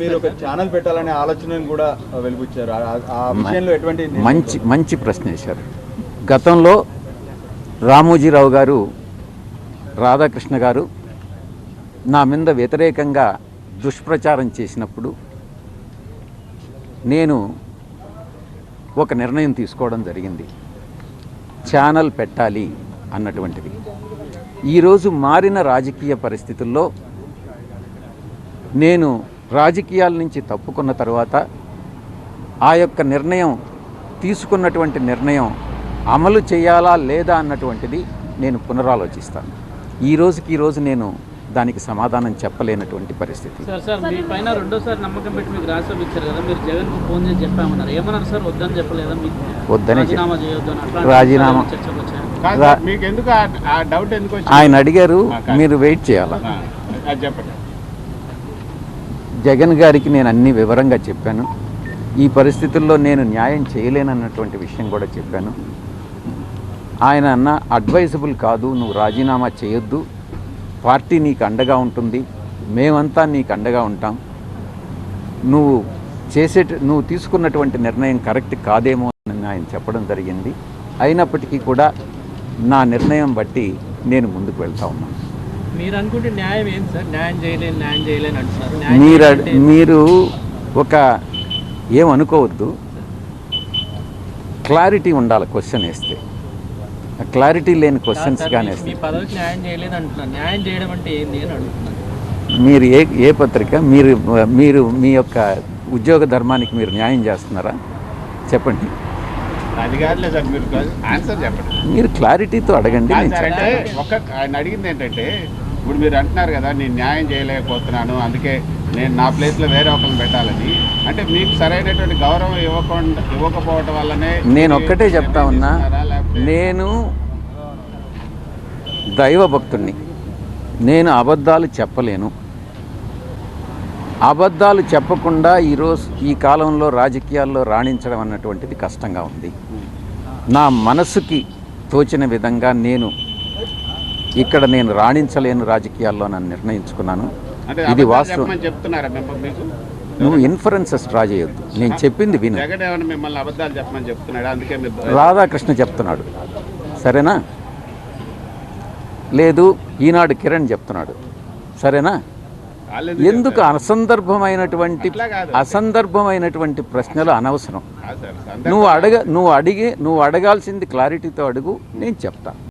మీరు ఒక ఛానల్ పెట్టాలనే ఆలోచనను కూడా వెలిబుచ్చారు. ఆ విషయంలో ఎటువంటి మంచి ప్రశ్న వేశారు. గతంలో రామోజీరావు గారు, రాధాకృష్ణ గారు నా మీద వ్యతిరేకంగా దుష్ప్రచారం చేసినప్పుడు నేను ఒక నిర్ణయం తీసుకోవడం జరిగింది, ఛానల్ పెట్టాలి అన్నటువంటిది. ఈరోజు మారిన రాజకీయ పరిస్థితుల్లో నేను రాజకీయాల నుంచి తప్పుకున్న తర్వాత ఆ యొక్క నిర్ణయం తీసుకున్నటువంటి నిర్ణయం అమలు చేయాలా లేదా అన్నటువంటిది నేను పునరాలోచిస్తాను. ఈరోజు నేను దానికి సమాధానం చెప్పలేనటువంటి పరిస్థితి. సార్ మీ పైన రెండోసారి నమ్మకం పెట్టి మీకు రాజ్యసభ ఇచ్చారు కదా, మీరు జగన్కు ఫోన్ చేసి చెప్పామన్నారు, ఏమన్నారు సార్? వద్దని చెప్పలేదా? మీకు వద్దనే రాజీనామా ఆయన అడిగారు, మీరు వెయిట్ చేయాలా? చెప్పండి. జగన్ గారికి నేను అన్ని వివరంగా చెప్పాను. ఈ పరిస్థితుల్లో నేను న్యాయం చేయలేనన్నటువంటి విషయం కూడా చెప్పాను. ఆయన అన్న అడ్వైజబుల్ కాదు, నువ్వు రాజీనామా చేయొద్దు, పార్టీ నీకు అండగా ఉంటుంది, మేమంతా నీకు అండగా ఉంటాం, నువ్వు తీసుకున్నటువంటి నిర్ణయం కరెక్ట్ కాదేమో అని ఆయన చెప్పడం జరిగింది. అయినప్పటికీ కూడా నా నిర్ణయం బట్టి నేను ముందుకు వెళ్తా ఉన్నాను. మీరు అనుకుంటే న్యాయం ఏంటి సార్? న్యాయం చేయలేని అంటున్నారు. మీరు ఒక ఏమనుకోవద్దు, క్లారిటీ ఉండాలి క్వశ్చన్ వేస్తే. క్లారిటీ లేని క్వశ్చన్స్ కానీ మీ పదవికి న్యాయం చేయలేదు అంటున్నారు. న్యాయం చేయడం అంటే ఏంది అని అడుగుతున్నాను. మీరు ఏ పత్రిక, మీరు మీ యొక్క ఉద్యోగ ధర్మానికి మీరు న్యాయం చేస్తున్నారా? చెప్పండి. అది కాదులే సార్, మీరు ఆన్సర్ చెప్పండి. మీరు క్లారిటీతో అడగండి. ఆయన అడిగింది ఏంటంటే, ఇప్పుడు మీరు అంటున్నారు కదా నేను న్యాయం చేయలేకపోతున్నాను, అందుకే నేను నా ప్లేస్లో వేరే ఒకరిని పెట్టాలని. అంటే మీకు సరైనటువంటి గౌరవం ఇవ్వకపోవటం వల్లనే నేను ఒక్కటే చెప్తా ఉన్నా, నేను దైవభక్తుణ్ణి, నేను అబద్ధాలు చెప్పలేను. అబద్ధాలు చెప్పకుండా ఈ కాలంలో రాజకీయాల్లో రాణించడం అన్నటువంటిది కష్టంగా ఉంది. నా మనసుకి తోచిన విధంగా నేను రాణించలేను రాజకీయాల్లో నన్ను నిర్ణయించుకున్నాను. ఇది వాస్తవం. నువ్వు ఇన్ఫరెన్సెస్ డ్రా చేయొద్దు, నేను చెప్పింది విను. రాధాకృష్ణ చెప్తున్నాడు, సరేనా? లేదు, ఈనాడు కిరణ్ చెప్తున్నాడు, సరేనా? ఎందుకు అసందర్భమైనటువంటి ప్రశ్నలు అనవసరం. నువ్వు అడగాల్సింది క్లారిటీతో అడుగు, నేను చెప్తాను.